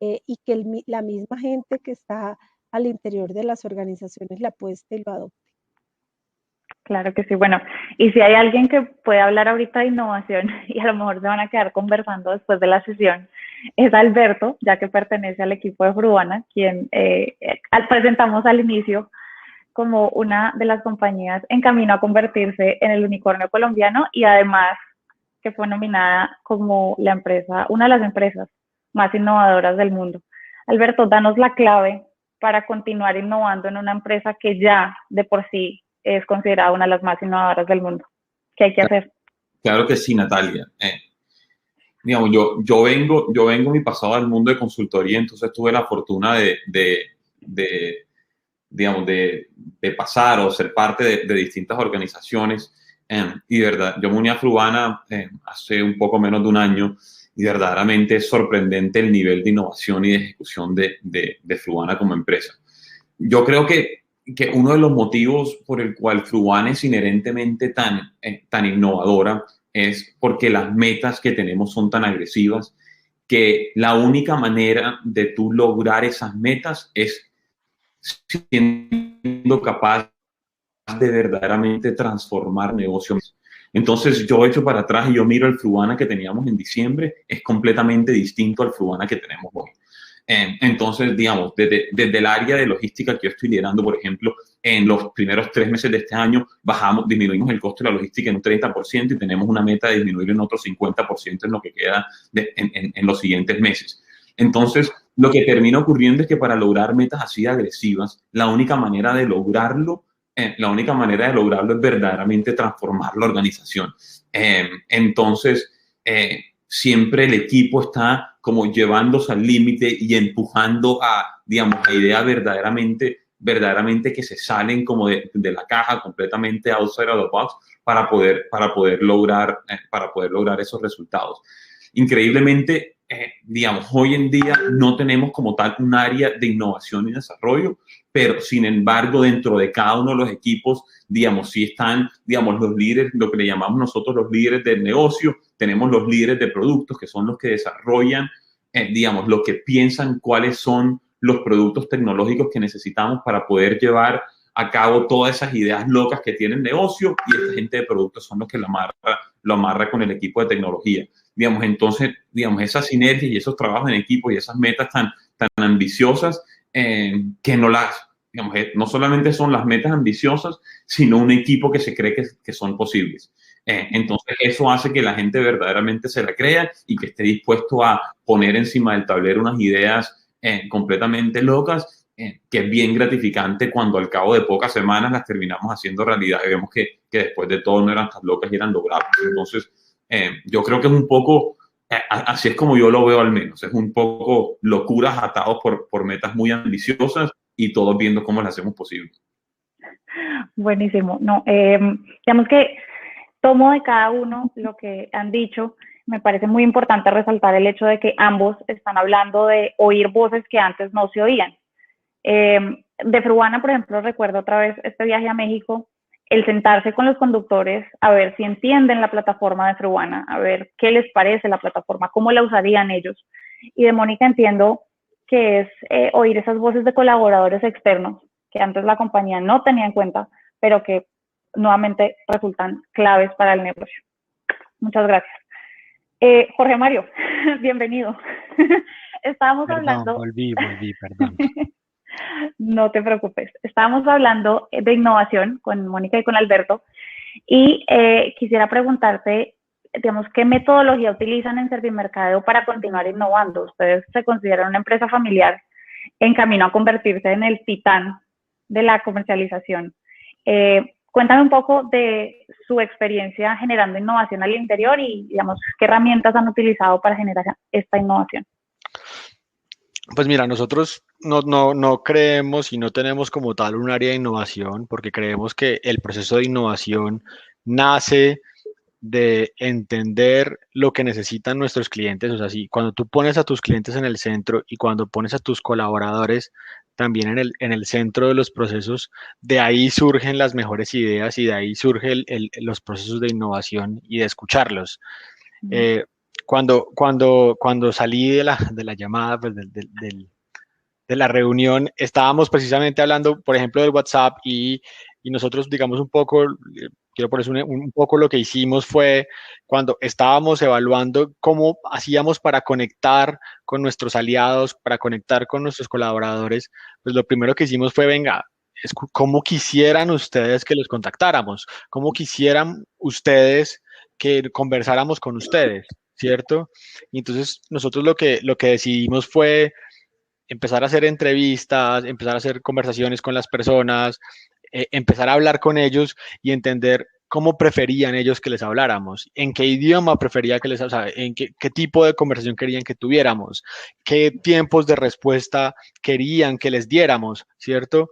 y que la misma gente que está al interior de las organizaciones la apueste y lo adopte. Claro que sí. Bueno, y si hay alguien que puede hablar ahorita de innovación y a lo mejor se van a quedar conversando después de la sesión, es Alberto, ya que pertenece al equipo de Fruana, quien presentamos al inicio como una de las compañías en camino a convertirse en el unicornio colombiano y además que fue nominada como la empresa, una de las empresas más innovadoras del mundo. Alberto, danos la clave para continuar innovando en una empresa que ya de por sí es considerada una de las más innovadoras del mundo. ¿Qué hay que hacer? Claro que sí, Natalia. Digamos, yo vengo mi pasado del mundo de consultoría, entonces tuve la fortuna digamos, de pasar o ser parte de distintas organizaciones. Y de verdad, yo me uní a Fruana hace un poco menos de un año y verdaderamente es sorprendente el nivel de innovación y de ejecución de Fruana como empresa. Yo creo que uno de los motivos por el cual Fruana es inherentemente tan innovadora es porque las metas que tenemos son tan agresivas que la única manera de tú lograr esas metas es siendo capaz de verdaderamente transformar negocios. Entonces yo echo para atrás y yo miro el Fruana que teníamos en diciembre, es completamente distinto al Fruana que tenemos hoy. Entonces, digamos, desde el área de logística que yo estoy liderando, por ejemplo, en los primeros 3 meses de este año disminuimos el costo de la logística en un 30% y tenemos una meta de disminuir en otro 50% en lo que queda en los siguientes meses. Entonces, lo que termina ocurriendo es que para lograr metas así agresivas, la única manera de lograrlo es verdaderamente transformar la organización. Entonces, siempre el equipo está como llevándose al límite y empujando digamos, a ideas verdaderamente que se salen como de la caja, completamente outside of the box, para poder lograr esos resultados. Increíblemente, digamos, hoy en día no tenemos como tal un área de innovación y desarrollo, pero sin embargo, dentro de cada uno de los equipos, digamos, sí están, digamos, los líderes, lo que le llamamos nosotros los líderes del negocio, tenemos los líderes de productos, que son los que desarrollan, digamos, los que piensan cuáles son los productos tecnológicos que necesitamos para poder llevar a cabo todas esas ideas locas que tiene el negocio, y esta gente de productos son los que lo amarra con el equipo de tecnología. Digamos, entonces, digamos, esas sinergias y esos trabajos en equipo y esas metas tan ambiciosas, que digamos, no solamente son las metas ambiciosas, sino un equipo que se cree que son posibles. Entonces, eso hace que la gente verdaderamente se la crea y que esté dispuesto a poner encima del tablero unas ideas completamente locas, que es bien gratificante cuando al cabo de pocas semanas las terminamos haciendo realidad y vemos que después de todo no eran tan locas y eran logrables. Entonces, yo creo que es un poco, así es como yo lo veo al menos, es un poco locuras atados por metas muy ambiciosas, y todos viendo cómo las hacemos posible. Buenísimo. No, digamos que tomo de cada uno lo que han dicho. Me parece muy importante resaltar el hecho de que ambos están hablando de oír voces que antes no se oían. De Fruana, por ejemplo, recuerdo otra vez este viaje a México, el sentarse con los conductores a ver si entienden la plataforma de Fruana, a ver qué les parece la plataforma, cómo la usarían ellos. Y de Mónica entiendo que es oír esas voces de colaboradores externos que antes la compañía no tenía en cuenta, pero que nuevamente resultan claves para el negocio. Muchas gracias. Jorge Mario, bienvenido. Estábamos hablando... Volví, perdón. No te preocupes. Estábamos hablando de innovación con Mónica y con Alberto y quisiera preguntarte, digamos, ¿qué metodología utilizan en Servimercadeo para continuar innovando? Ustedes se consideran una empresa familiar en camino a convertirse en el titán de la comercialización. Cuéntame un poco de su experiencia generando innovación al interior y, digamos, qué herramientas han utilizado para generar esta innovación. Pues mira, nosotros no creemos y no tenemos como tal un área de innovación porque creemos que el proceso de innovación nace de entender lo que necesitan nuestros clientes. O sea, si cuando tú pones a tus clientes en el centro y cuando pones a tus colaboradores también en el centro de los procesos, de ahí surgen las mejores ideas y de ahí surgen los procesos de innovación y de escucharlos. Cuando salí de la llamada, pues, de la reunión, estábamos precisamente hablando, por ejemplo, del WhatsApp y nosotros, digamos, un poco, quiero por eso un poco lo que hicimos fue cuando estábamos evaluando cómo hacíamos para conectar con nuestros aliados, para conectar con nuestros colaboradores, pues lo primero que hicimos fue, venga, ¿cómo quisieran ustedes que los contactáramos? ¿Cómo quisieran ustedes que conversáramos con ustedes? ¿Cierto? Y entonces nosotros lo que decidimos fue empezar a hacer entrevistas, empezar a hacer conversaciones con las personas, empezar a hablar con ellos y entender cómo preferían ellos que les habláramos, en qué idioma prefería que les, o sea, en qué tipo de conversación querían que tuviéramos, qué tiempos de respuesta querían que les diéramos, ¿cierto?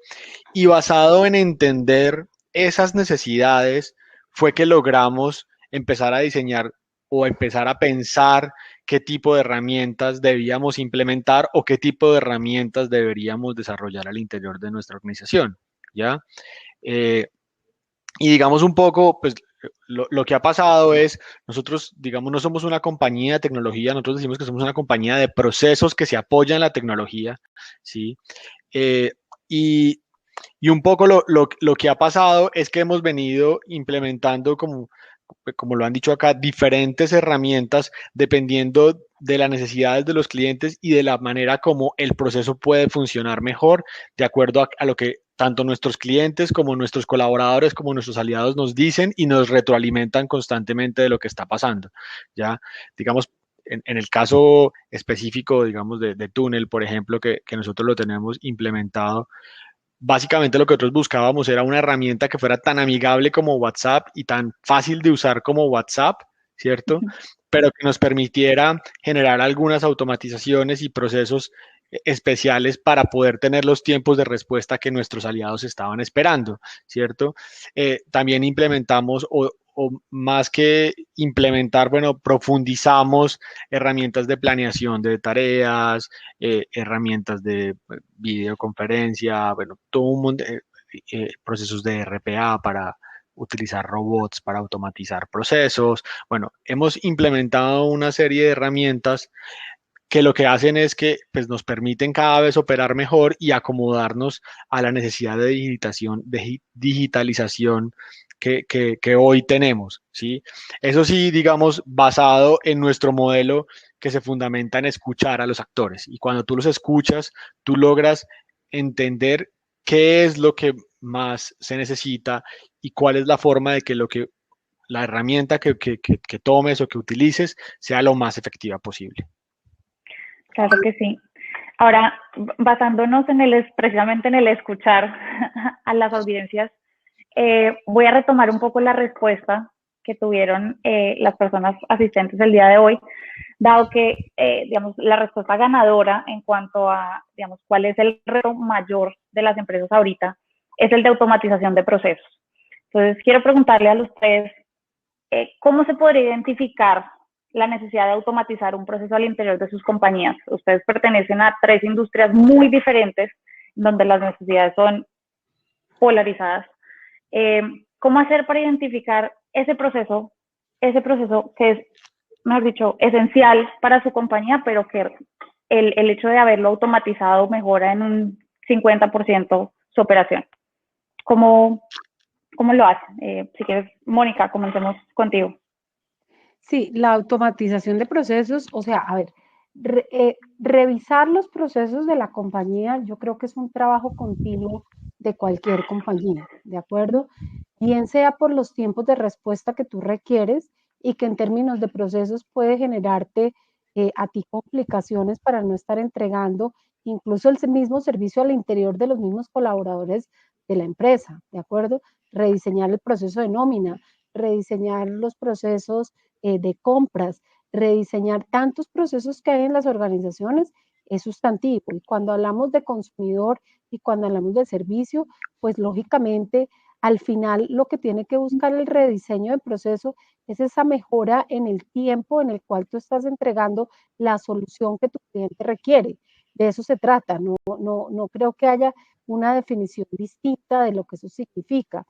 Y basado en entender esas necesidades fue que logramos empezar a diseñar o empezar a pensar qué tipo de herramientas debíamos implementar o qué tipo de herramientas deberíamos desarrollar al interior de nuestra organización, ¿ya? Y digamos un poco, pues lo que ha pasado es, nosotros, digamos, no somos una compañía de tecnología, nosotros decimos que somos una compañía de procesos que se apoyan en la tecnología, ¿sí? Y un poco lo que ha pasado es que hemos venido implementando como lo han dicho acá, diferentes herramientas dependiendo de las necesidades de los clientes y de la manera como el proceso puede funcionar mejor, de acuerdo a lo que tanto nuestros clientes como nuestros colaboradores como nuestros aliados nos dicen y nos retroalimentan constantemente de lo que está pasando. Ya, digamos, en el caso específico, digamos, de Túnel, por ejemplo, que nosotros lo tenemos implementado, básicamente lo que nosotros buscábamos era una herramienta que fuera tan amigable como WhatsApp y tan fácil de usar como WhatsApp, ¿cierto? Pero que nos permitiera generar algunas automatizaciones y procesos especiales para poder tener los tiempos de respuesta que nuestros aliados estaban esperando, ¿cierto? También implementamos o más que implementar, bueno, profundizamos herramientas de planeación de tareas, herramientas de videoconferencia, bueno, todo un montón de procesos de RPA para utilizar robots para automatizar procesos. Bueno, hemos implementado una serie de herramientas que lo que hacen es que pues, nos permiten cada vez operar mejor y acomodarnos a la necesidad de digitalización que hoy tenemos, ¿sí? Eso sí, digamos, basado en nuestro modelo que se fundamenta en escuchar a los actores. Y cuando tú los escuchas, tú logras entender qué es lo que más se necesita y cuál es la forma de que la herramienta que tomes o que utilices sea lo más efectiva posible. Claro que sí. Ahora, basándonos precisamente en el escuchar a las audiencias, voy a retomar un poco la respuesta que tuvieron las personas asistentes el día de hoy. dado que, digamos, la respuesta ganadora en cuanto a, digamos, cuál es el reto mayor de las empresas ahorita, es el de automatización de procesos. Entonces, quiero preguntarle a los tres, ¿cómo se podría identificar la necesidad de automatizar un proceso al interior de sus compañías? Ustedes pertenecen a tres industrias muy diferentes, donde las necesidades son polarizadas. ¿Cómo hacer para identificar ese proceso que es, mejor dicho, esencial para su compañía, pero que el hecho de haberlo automatizado mejora en un 50% su operación? ¿Cómo lo hacen? Si quieres, Mónica, comencemos contigo. Sí, la automatización de procesos, o sea, a ver, revisar los procesos de la compañía, yo creo que es un trabajo continuo de cualquier compañía, ¿de acuerdo? Bien sea por los tiempos de respuesta que tú requieres y que en términos de procesos puede generarte a ti complicaciones para no estar entregando incluso el mismo servicio al interior de los mismos colaboradores de la empresa, ¿de acuerdo? Rediseñar el proceso de nómina, rediseñar los procesos de compras, rediseñar tantos procesos que hay en las organizaciones es sustantivo. Y cuando hablamos de consumidor y cuando hablamos de servicio, pues lógicamente al final lo que tiene que buscar el rediseño de proceso es esa mejora en el tiempo en el cual tú estás entregando la solución que tu cliente requiere. De eso se trata, no creo que haya una definición distinta de lo que eso significa.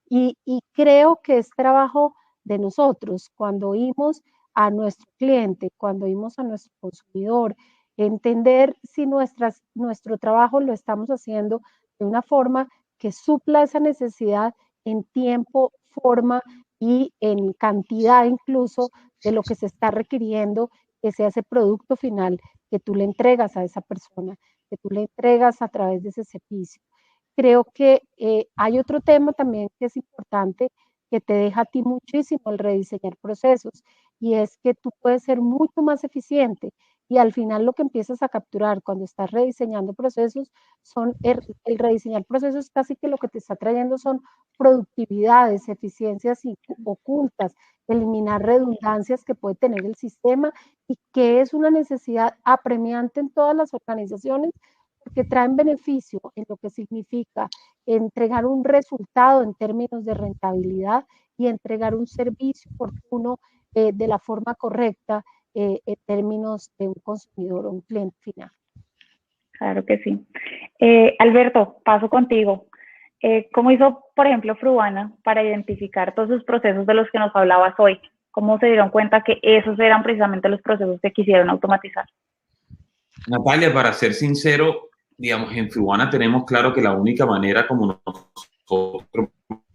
Y creo que es trabajo de nosotros cuando oímos a nuestro cliente, cuando oímos a nuestro consumidor, entender si nuestro trabajo lo estamos haciendo de una forma que supla esa necesidad en tiempo, forma y en cantidad incluso de lo que se está requiriendo, que sea ese producto final que tú le entregas a esa persona, que tú le entregas a través de ese servicio. Creo que hay otro tema también que es importante, que te deja a ti muchísimo el rediseñar procesos, y es que tú puedes ser mucho más eficiente y al final lo que empiezas a capturar cuando estás rediseñando procesos son el rediseñar procesos casi que lo que te está trayendo son productividades, eficiencias ocultas, eliminar redundancias que puede tener el sistema y que es una necesidad apremiante en todas las organizaciones porque traen beneficio en lo que significa entregar un resultado en términos de rentabilidad y entregar un servicio oportuno de la forma correcta en términos de un consumidor o un cliente final. Claro que sí. Alberto, paso contigo. ¿Cómo hizo, por ejemplo, Frubana para identificar todos esos procesos de los que nos hablabas hoy? ¿Cómo se dieron cuenta que esos eran precisamente los procesos que quisieron automatizar? Natalia, para ser sincero, digamos, en Frubana tenemos claro que la única manera como nosotros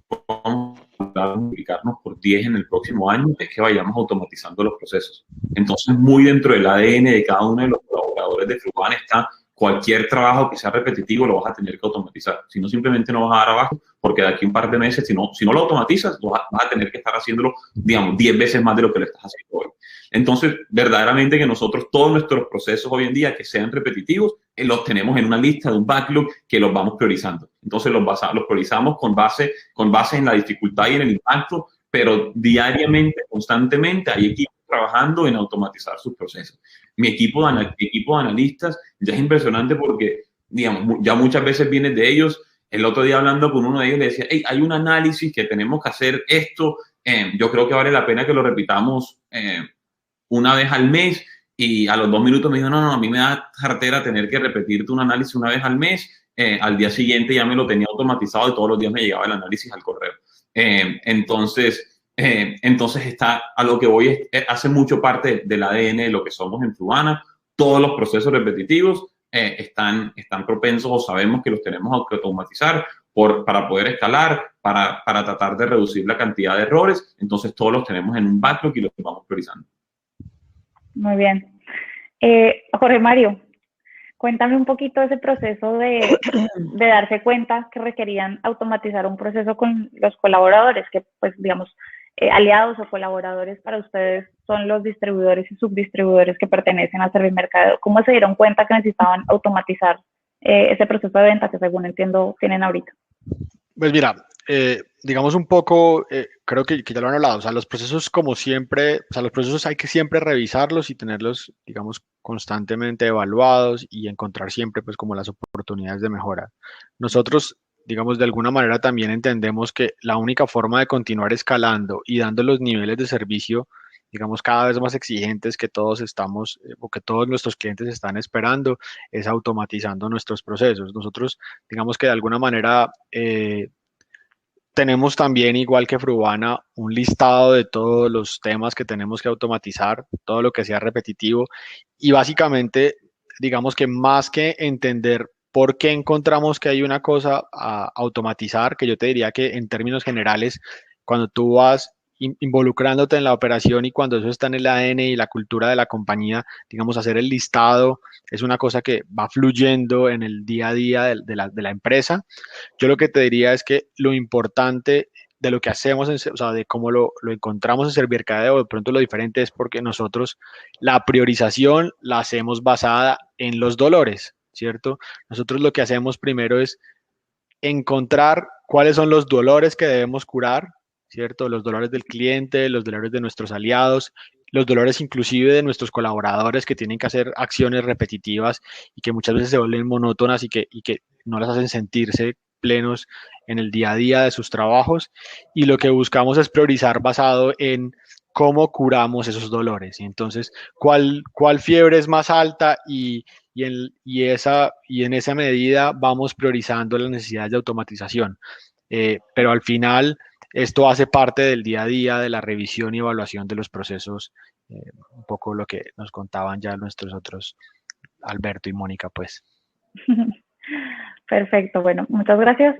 podemos multiplicarnos por 10 en el próximo año es que vayamos automatizando los procesos. Entonces, muy dentro del ADN de cada uno de los colaboradores de Frubana está cualquier trabajo que sea repetitivo lo vas a tener que automatizar. Si no, simplemente no vas a dar abajo, porque de aquí a un par de meses, si no lo automatizas, vas a tener que estar haciéndolo, digamos, 10 veces más de lo que lo estás haciendo hoy. Entonces, verdaderamente que nosotros todos nuestros procesos hoy en día que sean repetitivos, los tenemos en una lista de un backlog que los vamos priorizando. Entonces, los priorizamos con base en la dificultad y en el impacto, pero diariamente, constantemente, hay equipos trabajando en automatizar sus procesos. Mi equipo de analistas ya es impresionante porque, digamos, ya muchas veces viene de ellos. El otro día hablando con uno de ellos le decía, hey, hay un análisis que tenemos que hacer esto, yo creo que vale la pena que lo repitamos una vez al mes, y a los 2 minutos me dijo, no, a mí me da jartera tener que repetirte un análisis una vez al mes, al día siguiente ya me lo tenía automatizado y todos los días me llegaba el análisis al correo. Entonces está a lo que voy, hace mucho parte del ADN de lo que somos en Frubana. Todos los procesos repetitivos están propensos o sabemos que los tenemos que automatizar para poder escalar, para tratar de reducir la cantidad de errores. Entonces todos los tenemos en un backlog y los vamos priorizando. Muy bien. Jorge Mario, cuéntame un poquito ese proceso de darse cuenta que requerían automatizar un proceso con los colaboradores, que pues digamos, aliados o colaboradores para ustedes son los distribuidores y subdistribuidores que pertenecen a Servimercadeo. ¿Cómo se dieron cuenta que necesitaban automatizar ese proceso de venta que según entiendo tienen ahorita? Pues mira, digamos un poco, creo que ya lo han hablado, o sea, los procesos como siempre, o sea, los procesos hay que siempre revisarlos y tenerlos, digamos, constantemente evaluados y encontrar siempre, pues, como las oportunidades de mejora. Nosotros, digamos, de alguna manera también entendemos que la única forma de continuar escalando y dando los niveles de servicio, digamos, cada vez más exigentes que todos estamos, o que todos nuestros clientes están esperando, es automatizando nuestros procesos. Nosotros, digamos que de alguna manera, tenemos también, igual que Frubana, un listado de todos los temas que tenemos que automatizar, todo lo que sea repetitivo. Y básicamente, digamos que más que entender por qué encontramos que hay una cosa a automatizar, que yo te diría que en términos generales, cuando tú vas involucrándote en la operación y cuando eso está en el ADN y la cultura de la compañía, digamos, hacer el listado es una cosa que va fluyendo en el día a día de la empresa. Yo lo que te diría es que lo importante de lo que hacemos, o sea, de cómo lo encontramos en Serviercadeo, de pronto lo diferente es porque nosotros la priorización la hacemos basada en los dolores, ¿cierto? Nosotros lo que hacemos primero es encontrar cuáles son los dolores que debemos curar, ¿cierto? Los dolores del cliente, los dolores de nuestros aliados, los dolores inclusive de nuestros colaboradores que tienen que hacer acciones repetitivas y que muchas veces se vuelven monótonas y que no las hacen sentirse plenos en el día a día de sus trabajos. Y lo que buscamos es priorizar basado en cómo curamos esos dolores. Y entonces, ¿cuál fiebre es más alta? Y en esa medida vamos priorizando las necesidades de automatización. Pero al final, esto hace parte del día a día de la revisión y evaluación de los procesos, un poco lo que nos contaban ya nuestros otros, Alberto y Mónica, pues. Perfecto, bueno, muchas gracias.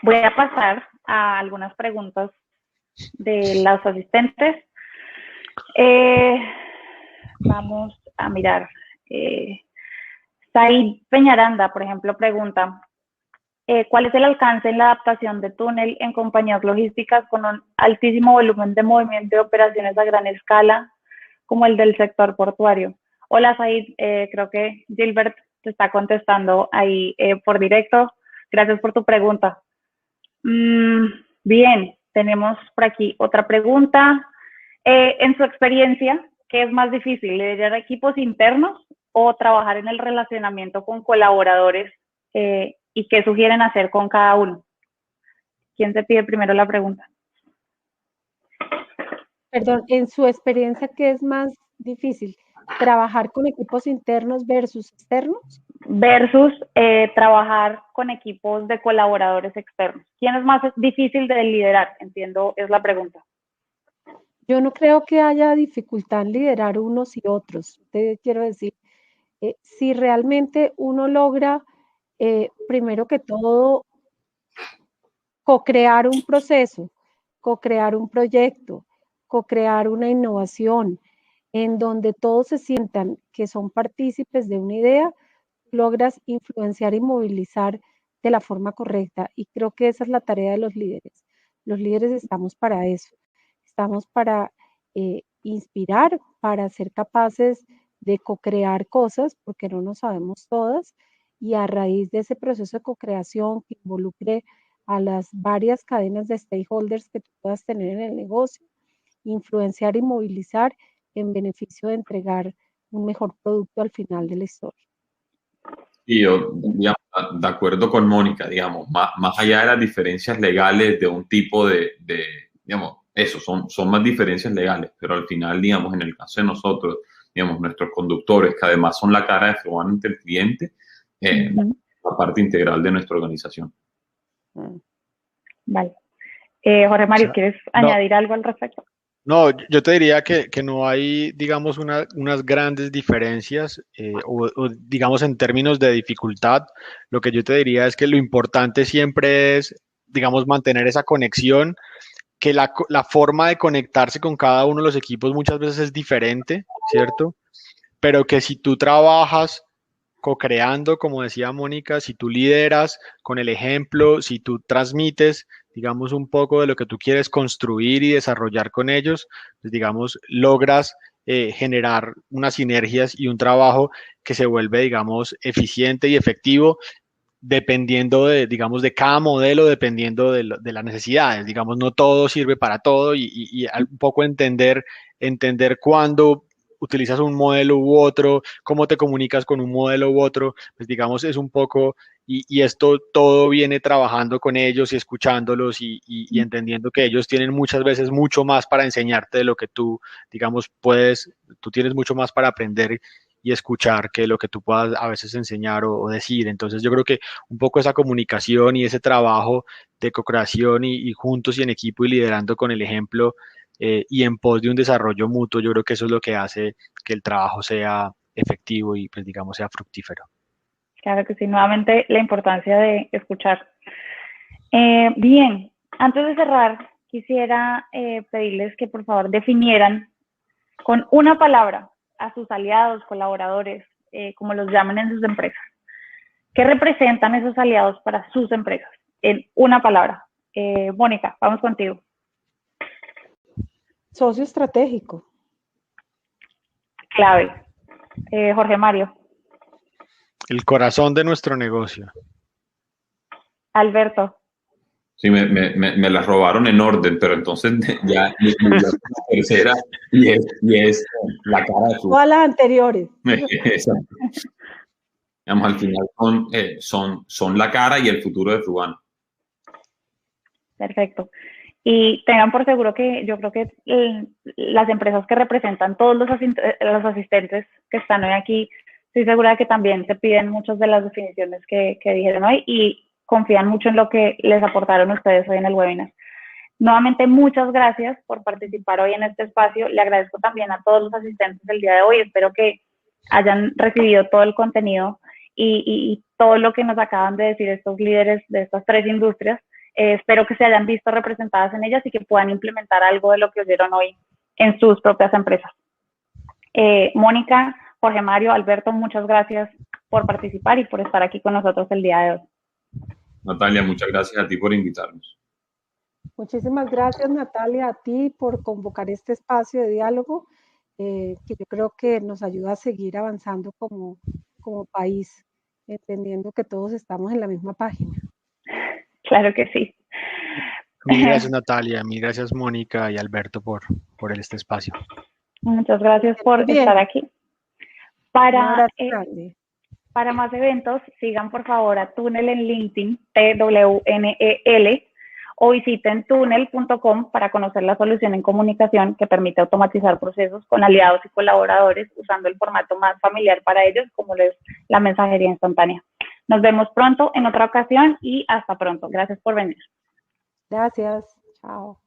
Voy a pasar a algunas preguntas de los asistentes. Vamos a mirar. Said Peñaranda, por ejemplo, pregunta, ¿cuál es el alcance en la adaptación de túnel en compañías logísticas con un altísimo volumen de movimiento de operaciones a gran escala, como el del sector portuario? Hola, Said, creo que Gilbert te está contestando ahí por directo. Gracias por tu pregunta. Bien, tenemos por aquí otra pregunta. En su experiencia, ¿qué es más difícil, liderar equipos internos o trabajar en el relacionamiento con colaboradores, y qué sugieren hacer con cada uno? ¿Quién se pide primero la pregunta? Perdón, en su experiencia, ¿qué es más difícil? ¿Trabajar con equipos internos versus externos? Versus trabajar con equipos de colaboradores externos. ¿Quién es más difícil de liderar? Entiendo, es la pregunta. Yo no creo que haya dificultad en liderar unos y otros. Te quiero decir, si realmente uno logra, primero que todo, co-crear un proceso, co-crear un proyecto, co-crear una innovación, en donde todos se sientan que son partícipes de una idea, logras influenciar y movilizar de la forma correcta. Y creo que esa es la tarea de los líderes. Los líderes estamos para eso. Estamos para inspirar, para ser capaces de co-crear cosas, porque no nos sabemos todas, y a raíz de ese proceso de co-creación que involucre a las varias cadenas de stakeholders que tú puedas tener en el negocio, influenciar y movilizar en beneficio de entregar un mejor producto al final de la historia. Y yo, digamos, de acuerdo con Mónica, digamos, más allá de las diferencias legales de un tipo digamos, eso, son más diferencias legales, pero al final, digamos, en el caso de nosotros, digamos, nuestros conductores, que además son la cara de Frubana ante el cliente, la parte integral de nuestra organización. Vale. Jorge Mario, ¿quieres añadir algo al respecto? No, yo te diría que no hay, digamos, unas grandes diferencias, o digamos en términos de dificultad. Lo que yo te diría es que lo importante siempre es, digamos, mantener esa conexión, que la forma de conectarse con cada uno de los equipos muchas veces es diferente, ¿cierto? Pero que si tú trabajas co-creando, como decía Mónica, si tú lideras con el ejemplo, si tú transmites, digamos, un poco de lo que tú quieres construir y desarrollar con ellos, pues, digamos, logras generar unas sinergias y un trabajo que se vuelve, digamos, eficiente y efectivo, dependiendo de, digamos, de cada modelo, dependiendo de las necesidades. Digamos, no todo sirve para todo y un poco entender cuándo utilizas un modelo u otro, cómo te comunicas con un modelo u otro, pues digamos, es un poco, y esto todo viene trabajando con ellos y escuchándolos y entendiendo que ellos tienen muchas veces mucho más para enseñarte de lo que tú, digamos, tú tienes mucho más para aprender y escuchar que lo que tú puedas a veces enseñar o decir. Entonces yo creo que un poco esa comunicación y ese trabajo de co-creación y juntos y en equipo y liderando con el ejemplo y en pos de un desarrollo mutuo, yo creo que eso es lo que hace que el trabajo sea efectivo y pues digamos sea fructífero. Claro que sí, nuevamente la importancia de escuchar. Bien, antes de cerrar, quisiera pedirles que por favor definieran con una palabra a sus aliados, colaboradores, como los llamen en sus empresas. ¿Qué representan esos aliados para sus empresas? En una palabra. Mónica, vamos contigo. Socio estratégico. Clave. Jorge Mario. El corazón de nuestro negocio. Alberto. Sí, me las robaron en orden, pero entonces ya la tercera y es la cara de su... Todas las anteriores. Exacto. Digamos, al final son la cara y el futuro de Frugano. Perfecto. Y tengan por seguro que yo creo que las empresas que representan todos los asistentes que están hoy aquí, estoy segura de que también se piden muchas de las definiciones que dijeron hoy y confían mucho en lo que les aportaron ustedes hoy en el webinar. Nuevamente, muchas gracias por participar hoy en este espacio. Le agradezco también a todos los asistentes del día de hoy. Espero que hayan recibido todo el contenido y todo lo que nos acaban de decir estos líderes de estas tres industrias. Espero que se hayan visto representadas en ellas y que puedan implementar algo de lo que oyeron hoy en sus propias empresas. Mónica, Jorge Mario, Alberto, muchas gracias por participar y por estar aquí con nosotros el día de hoy. Natalia, muchas gracias a ti por invitarnos. Muchísimas gracias, Natalia, a ti por convocar este espacio de diálogo, que yo creo que nos ayuda a seguir avanzando como país, entendiendo que todos estamos en la misma página. Claro que sí. Mil gracias, Natalia, mil gracias, Mónica y Alberto por este espacio. Muchas gracias por estar aquí. Para más eventos, sigan por favor a Tunnel en LinkedIn, TWNEL, o visiten tunnel.com para conocer la solución en comunicación que permite automatizar procesos con aliados y colaboradores usando el formato más familiar para ellos, como es la mensajería instantánea. Nos vemos pronto en otra ocasión y hasta pronto. Gracias por venir. Gracias. Chao.